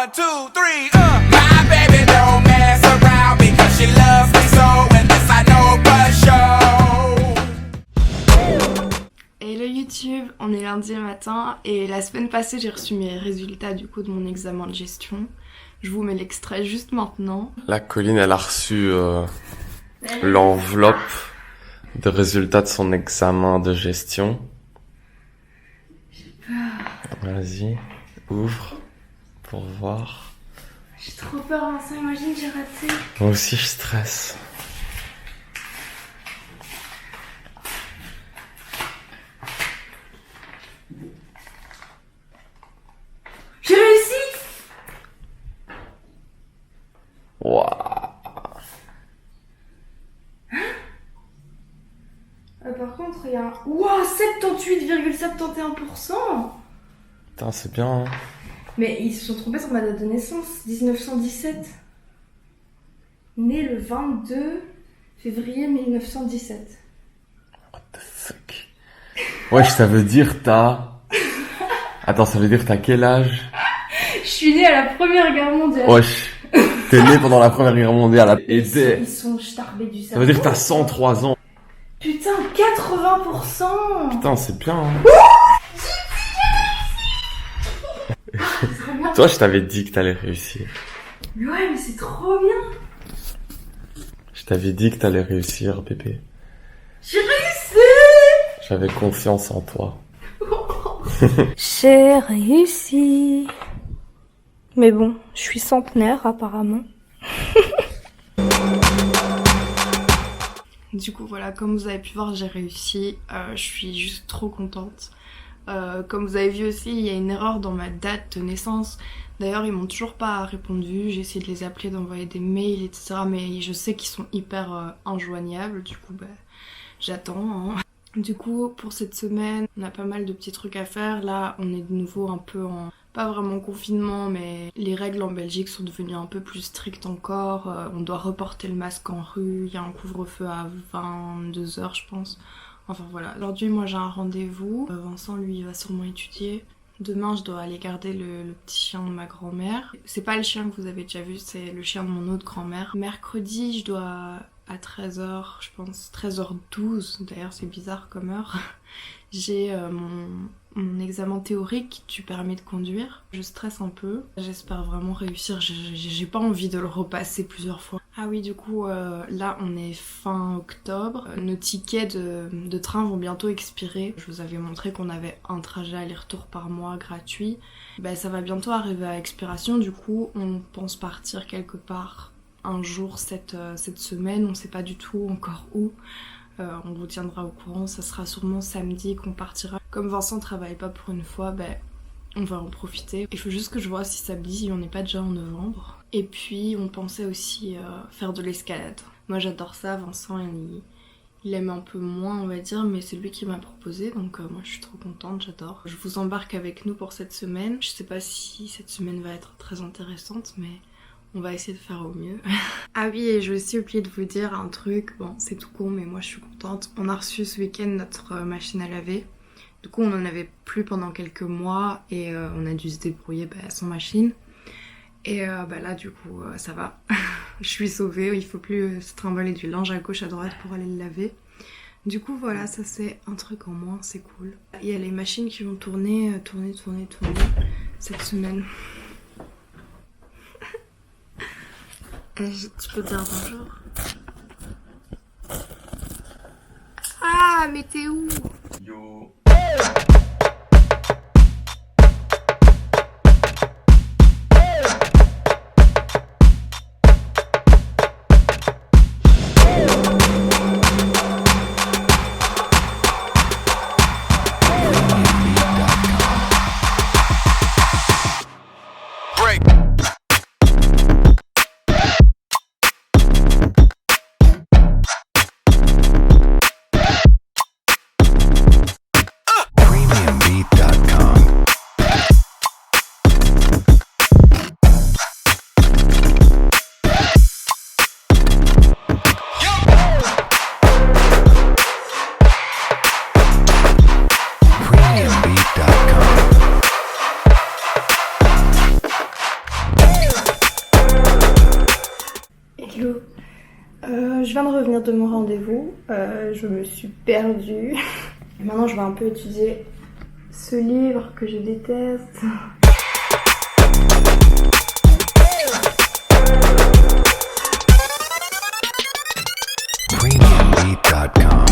One, two, three, My baby don't mess around because she loves me so, and this I know for sure. Hello YouTube, on est lundi matin et la semaine passée j'ai reçu mes résultats du coup de mon examen de gestion. Je vous mets l'extrait juste maintenant. La Colline, elle a reçu l'enveloppe de résultats de son examen de gestion. J'ai peur. Vas-y, ouvre pour voir. J'ai trop peur, Vincent, imagine j'ai raté. Moi aussi je stresse. J'ai réussi. Waouh. Par contre, il y a un... Wow, 78,71%. Putain, c'est bien, hein. Mais ils se sont trompés sur ma date de naissance, 1917. Né le 22 février 1917. What the fuck. Wesh, ça veut dire t'as... Attends, ça veut dire t'as quel âge? Je suis née à la Première Guerre mondiale. Wesh, t'es né pendant la Première Guerre mondiale. Et Ils sont starbés du cerveau. ça veut dire que t'as 103 ans. Putain, 80%. Putain, c'est bien, hein. C'est bien. Toi, je t'avais dit que t'allais réussir. Ouais, mais c'est trop bien. Je t'avais dit que t'allais réussir, bébé. J'ai réussi. J'avais confiance en toi. J'ai réussi. Mais bon, je suis centenaire apparemment. Du coup voilà, comme vous avez pu voir, j'ai réussi. Je suis juste trop contente. Comme vous avez vu aussi, il y a une erreur dans ma date de naissance. D'ailleurs, ils m'ont toujours pas répondu. J'ai essayé de les appeler, d'envoyer des mails, etc. Mais je sais qu'ils sont hyper injoignables. Du coup, bah, j'attends, hein. Du coup, pour cette semaine, on a pas mal de petits trucs à faire. Là, on est de nouveau un peu en... pas vraiment confinement, mais les règles en Belgique sont devenues un peu plus strictes encore. On doit reporter le masque en rue. Il y a un couvre-feu à 22h, je pense. Enfin voilà. Aujourd'hui, moi, j'ai un rendez-vous. Vincent, lui, il va sûrement étudier. Demain, je dois aller garder le petit chien de ma grand-mère. C'est pas le chien que vous avez déjà vu, c'est le chien de mon autre grand-mère. Mercredi, je dois... à 13h, je pense, 13h12, d'ailleurs c'est bizarre comme heure, j'ai mon examen théorique du permis de conduire. Je stresse un peu, j'espère vraiment réussir, j'ai pas envie de le repasser plusieurs fois. Ah oui, du coup, là on est fin octobre, nos tickets de train vont bientôt expirer. Je vous avais montré qu'on avait un trajet aller-retour par mois gratuit. Ben, ça va bientôt arriver à expiration, du coup on pense partir quelque part un jour cette semaine, on sait pas du tout encore où. On vous tiendra au courant, ça sera sûrement samedi qu'on partira. Comme Vincent travaille pas pour une fois, ben on va en profiter. Il faut juste que je vois si samedi, si on n'est pas déjà en novembre. Et puis on pensait aussi faire de l'escalade. Moi j'adore ça, Vincent il aime un peu moins on va dire, mais c'est lui qui m'a proposé, donc moi je suis trop contente, j'adore. Je vous embarque avec nous pour cette semaine. Je sais pas si cette semaine va être très intéressante, mais on va essayer de faire au mieux. Ah oui, et j'ai aussi oublié de vous dire un truc, bon c'est tout con mais moi je suis contente. On a reçu ce week-end notre machine à laver. Du coup on en avait plus pendant quelques mois et on a dû se débrouiller sans machine. Et là du coup ça va, je suis sauvée, il faut plus se trimballer du linge à gauche à droite pour aller le laver. Du coup voilà, ça c'est un truc en moins, c'est cool. Il y a les machines qui vont tourner cette semaine. Tu peux dire bonjour. Ah, mais t'es où? Yo. Je viens de revenir de mon rendez-vous, je me suis perdue. Maintenant je vais un peu étudier ce livre que je déteste. Premiumbeat.com.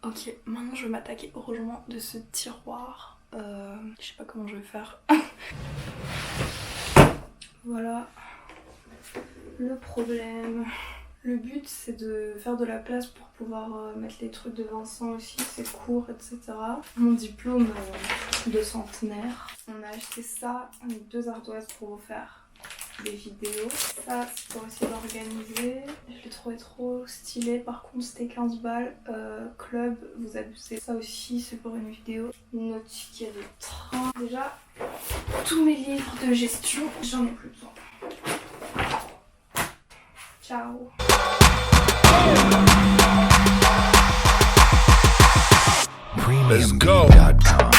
Ok, maintenant je vais m'attaquer au rangement de ce tiroir. Je sais pas comment je vais faire. Voilà le problème. Le but c'est de faire de la place pour pouvoir mettre les trucs de Vincent aussi, ses cours, etc. Mon diplôme de centenaire. On a acheté ça, 2 ardoises pour vous faire des vidéos. Ça c'est pour essayer d'organiser. Je l'ai trouvé trop stylé. Par contre c'était 15 balles. Club, vous abusez. Ça aussi c'est pour une vidéo. Une autre ticket de train. Déjà, tous mes livres de gestion, j'en ai plus besoin. Ciao. Premiumbeat.com.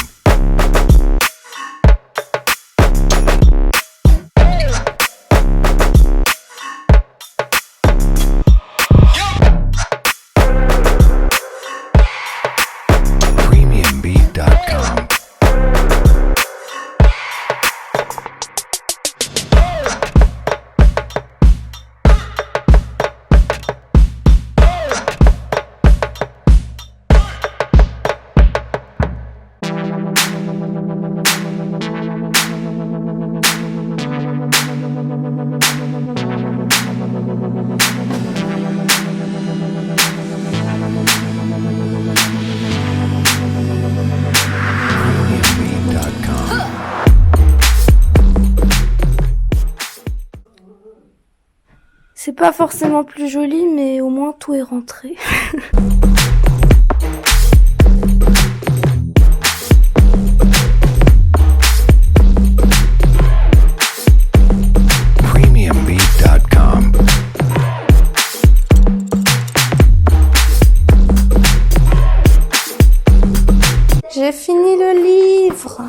Premiumbeat.com. C'est pas forcément plus joli, mais au moins tout est rentré. Premiumbeat.com. J'ai fini le livre.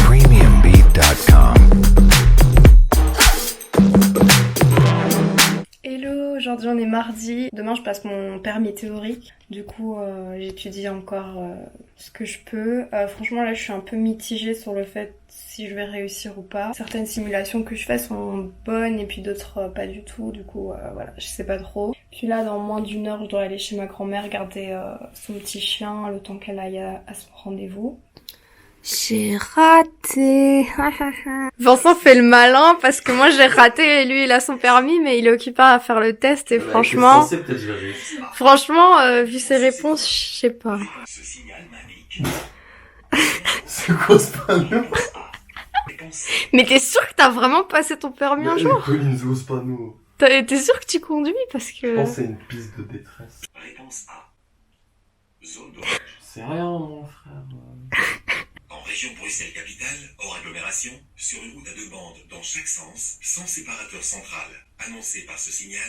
Premiumbeat.com. Hello, aujourd'hui on est mardi. Demain je passe mon permis théorique. Du coup j'étudie encore ce que je peux. Franchement là je suis un peu mitigée sur le fait si je vais réussir ou pas. Certaines simulations que je fais sont bonnes et puis d'autres pas du tout. Du coup voilà, je sais pas trop. Puis là dans moins d'1 heure je dois aller chez ma grand-mère garder son petit chien le temps qu'elle aille à son rendez-vous. J'ai raté. Vincent fait le malin parce que moi j'ai raté et lui il a son permis mais il est occupé à faire le test et franchement, vu ses réponses, je sais pas. C'est quoi ce panneau? Mais t'es sûr que t'as vraiment passé ton permis un jour? Colline, c'est quoi ce panneau? T'es sûr que tu conduis parce que... Je pense que c'est une piste de détresse. Réponse A. Zone de C'est rien, mon frère. En région Bruxelles-Capitale, hors agglomération, sur une route à 2 bandes dans chaque sens, sans séparateur central, annoncé par ce signal,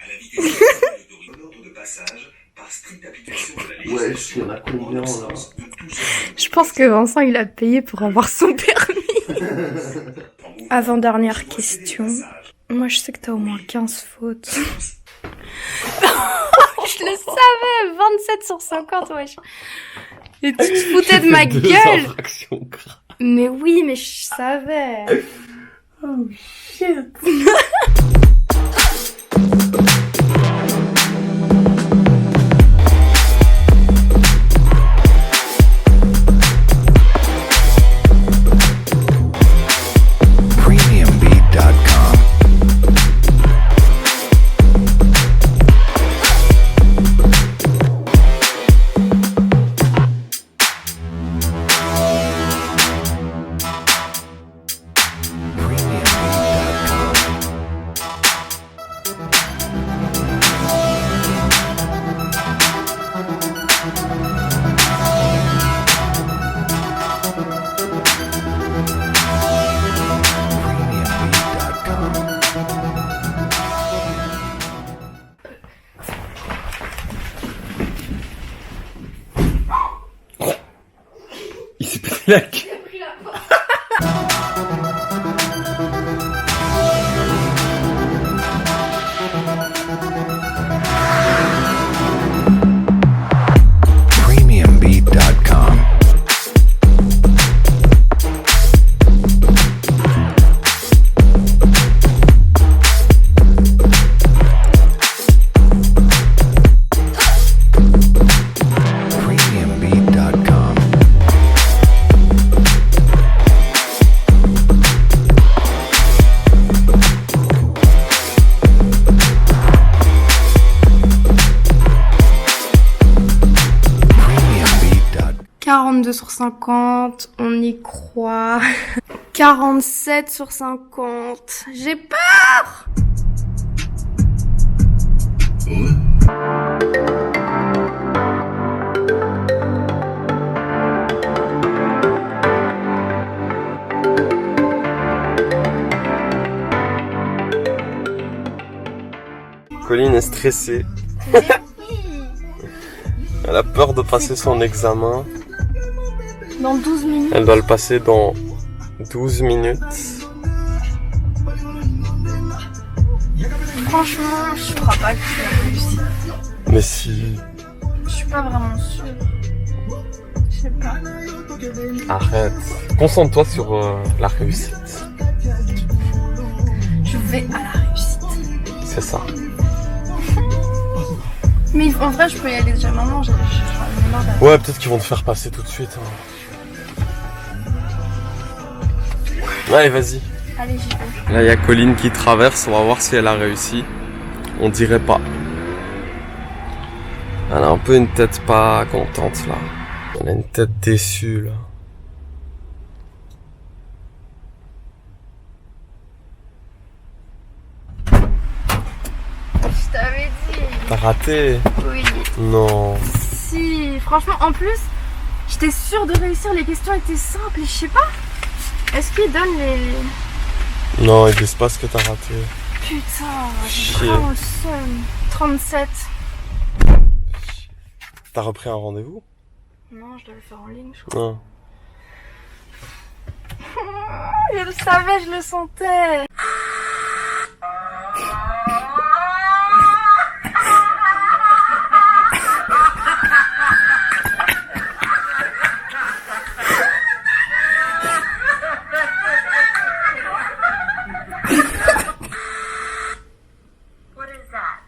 à la vitesse de l'ordre de passage, par stricte application de la législation. Ouais, il y en a combien là? Je pense que Vincent il a payé pour avoir son permis. Avant-dernière question. Moi je sais que t'as au moins 15 fautes. Je le savais, 27 sur 50, wesh. Et tu te foutais de ma gueule. Mais oui, mais je savais. Oh shit. Il s'est pété la gueule. Il a pris la porte. Premiumbeat.com. Premiumbeat.com. Premiumbeat.com. 42 sur 50, on y croit. 47 sur 50, j'ai peur. Colline est stressée. Elle a peur de passer son examen. Dans 12 minutes. Elle doit le passer dans 12 minutes. Franchement, je crois pas que je vais réussir. Mais si... Je suis pas vraiment sûre. Je sais pas. Arrête. Concentre-toi sur la réussite. Je vais à la réussite. C'est ça. Mais en vrai, je peux y aller déjà maintenant. J'ai marre d'aller. Ouais, peut-être qu'ils vont te faire passer tout de suite. Hein. Allez, vas-y. Allez, j'y vais. Là, il y a Colline qui traverse. On va voir si elle a réussi. On dirait pas. Elle a un peu une tête pas contente, là. Elle a une tête déçue, là. Je t'avais dit. T'as raté? Oui. Non. Si, franchement, en plus, j'étais sûre de réussir. Les questions étaient simples et je sais pas. Est-ce qu'ils donnent les... Non, ils disent pas ce que t'as raté. Putain, j'ai Chier. vraiment le seum. 37. T'as repris un rendez-vous? Non, je dois le faire en ligne, je crois. Non. Je le savais, je le sentais. What is that?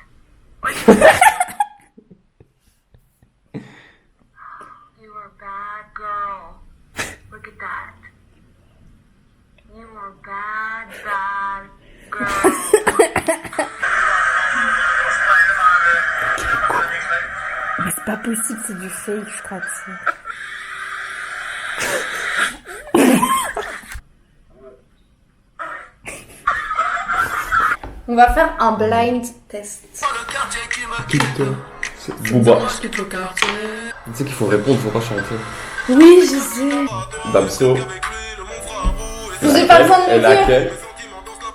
You are a bad girl. Look at that. You are a bad, bad girl. Mais c'est pas possible, c'est du fake, je crois que c'est. On va faire un blind test. Booba. Tu sais qu'il faut répondre, faut pas chanter. Oui, je sais. Damso. J'ai pas besoin de Et me dire. laquelle?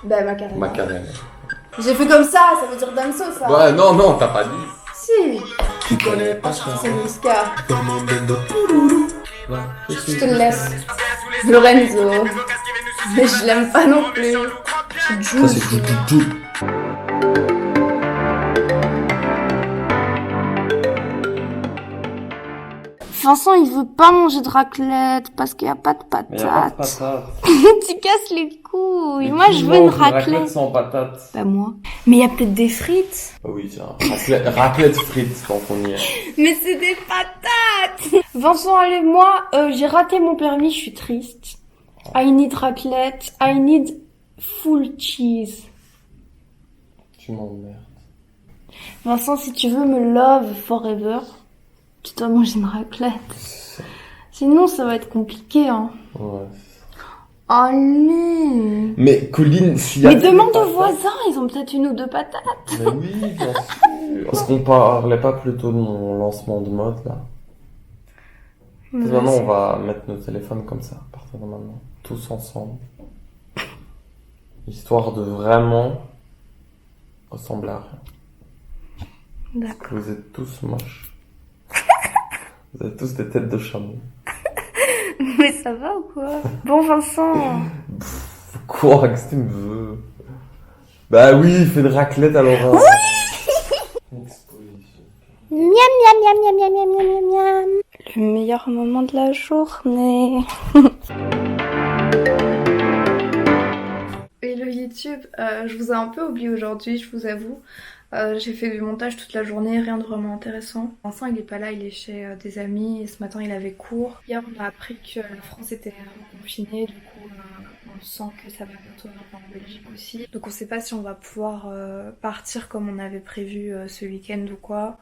Bah, Macarena. Macarena. J'ai fait comme ça veut dire Damso, ça. Ouais, non, non, t'as pas dit. Si. Tu connais pas ça. C'est Niska. Je te le laisse. Lorenzo. Mais je l'aime pas non plus. C'est Ça, c'est Jules. tout. Vincent, il veut pas manger de raclette parce qu'il y a pas de patates. patates. Tu casses les couilles. Moi, je veux une raclette. sans patates. Pas moi. Mais il y a peut-être des frites. Oui, tiens. Raclette frites, tant qu'on y est. Mais c'est des patates. Vincent, allez, moi, j'ai raté mon permis, je suis triste. I need raclette. I need full cheese. Tu m'emmerdes. Vincent, si tu veux me love forever, tu dois manger une raclette. Sinon, ça va être compliqué, hein. Ouais. Allez. Mais Colline, s'il y a... Mais demande aux voisins, ils ont peut-être une ou deux patates. Mais oui, bien sûr. Est-ce qu'on parlait pas plutôt de mon lancement de mode, là? Maintenant, on va mettre nos téléphones comme ça, à partir de maintenant. Tous ensemble. Histoire de vraiment ressembler à rien. D'accord. Vous êtes tous moches. Vous avez tous des têtes de chameau. Mais ça va ou quoi? Bon, Vincent. Quoi? Qu'est-ce que tu me veux? Bah oui, fais de raclette alors. Oui. Miam, miam, miam, miam, miam, miam, miam, miam. Le meilleur moment de la journée. Et le YouTube, je vous ai un peu oublié aujourd'hui, je vous avoue. J'ai fait du montage toute la journée, rien de vraiment intéressant. Vincent il est pas là, il est chez des amis et ce matin il avait cours. Hier on a appris que la France était confinée, du coup on sent que ça va bientôt arriver en Belgique aussi. Donc on sait pas si on va pouvoir partir comme on avait prévu ce week-end ou quoi.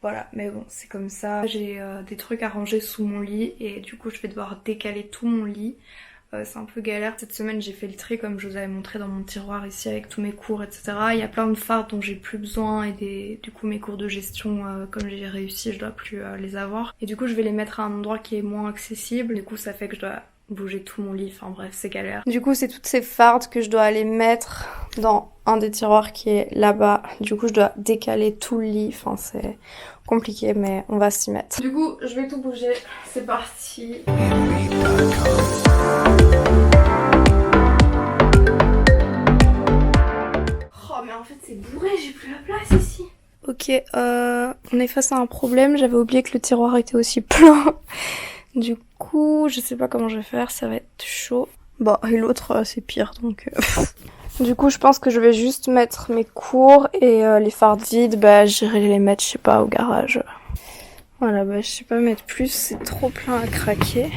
Voilà, mais bon c'est comme ça. J'ai des trucs à ranger sous mon lit et du coup je vais devoir décaler tout mon lit. C'est un peu galère. Cette semaine j'ai fait le tri comme je vous avais montré dans mon tiroir ici avec tous mes cours etc. Il y a plein de fards dont j'ai plus besoin et du coup mes cours de gestion comme j'ai réussi je dois plus les avoir. Et du coup je vais les mettre à un endroit qui est moins accessible. Du coup ça fait que je dois bouger tout mon lit, enfin bref c'est galère. Du coup c'est toutes ces fardes que je dois aller mettre dans un des tiroirs qui est là-bas. Du coup je dois décaler tout le lit, enfin c'est compliqué mais on va s'y mettre. Du coup je vais tout bouger, c'est parti. Oh mais en fait c'est bourré, j'ai plus la place ici. Ok, on est face à un problème, j'avais oublié que le tiroir était aussi plein. Du coup, je sais pas comment je vais faire, ça va être chaud. Bon, et l'autre c'est pire donc... Du coup, je pense que je vais juste mettre mes cours et les fardes vides, bah j'irai les mettre, je sais pas, au garage. Voilà, bah je sais pas mettre plus, c'est trop plein à craquer.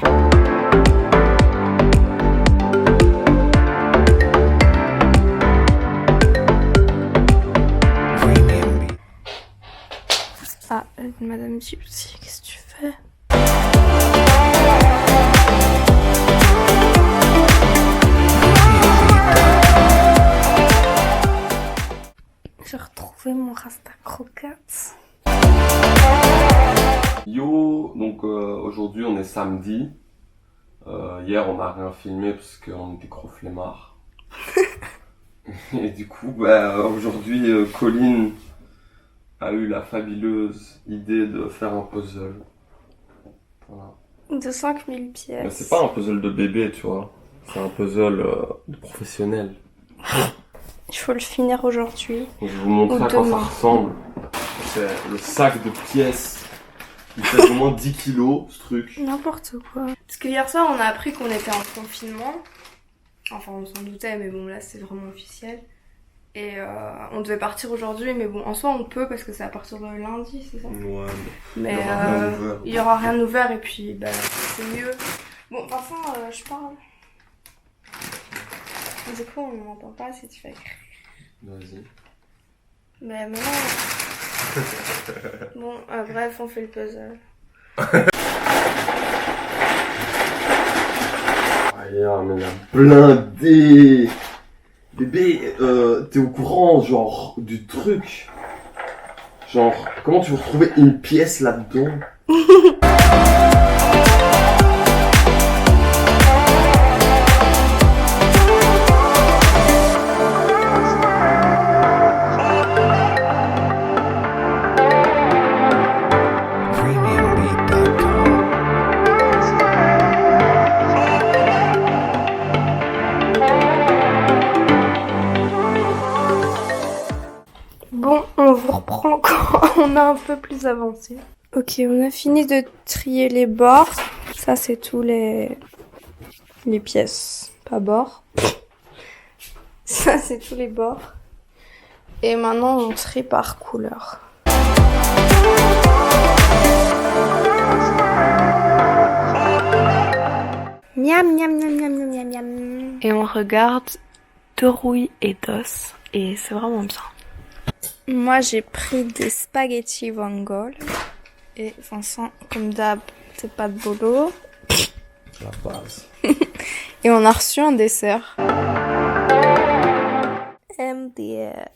Ah, Madame Gypsy, qu'est-ce que tu fais? J'ai retrouvé mon Rasta Croquettes. Yo, donc aujourd'hui on est samedi. Hier on a rien filmé parce qu'on était gros flemmards. Et du coup, bah, aujourd'hui Colline a eu la fabuleuse idée de faire un puzzle. Voilà. De 5000 pièces. Mais c'est pas un puzzle de bébé, tu vois. C'est un puzzle de professionnel. Il faut le finir aujourd'hui. Je vais vous montrer à quoi ça ressemble. C'est le sac de pièces. Il fait au moins 10 kilos, ce truc. N'importe quoi. Parce que hier soir on a appris qu'on était en confinement. Enfin on s'en doutait mais bon là c'est vraiment officiel. Et on devait partir aujourd'hui mais bon en soi on peut parce que c'est à partir de lundi c'est ça? Ouais. Mais il y aura rien ouvert et puis bah c'est mieux. Bon Vincent je parle. Du coup on m'entend pas si tu fais. Vas-y. Mais maintenant... Bon bref on fait le puzzle. Ah mais la blindée. Bébé, t'es au courant genre du truc? Genre, comment tu veux retrouver une pièce là-dedans? Bon, on vous reprend quand on a un peu plus avancé. Ok, on a fini de trier les bords. Ça, c'est tous les pièces, pas bords. Ça, c'est tous les bords. Et maintenant, on trie par couleur. Miam, miam, miam, miam, miam, miam, miam. Et on regarde De Rouille et d'os. Et c'est vraiment bien. Moi, j'ai pris des spaghettis vongole. Et Vincent, comme d'hab, c'est pas de bolo. La base. Et on a reçu un dessert. MDR.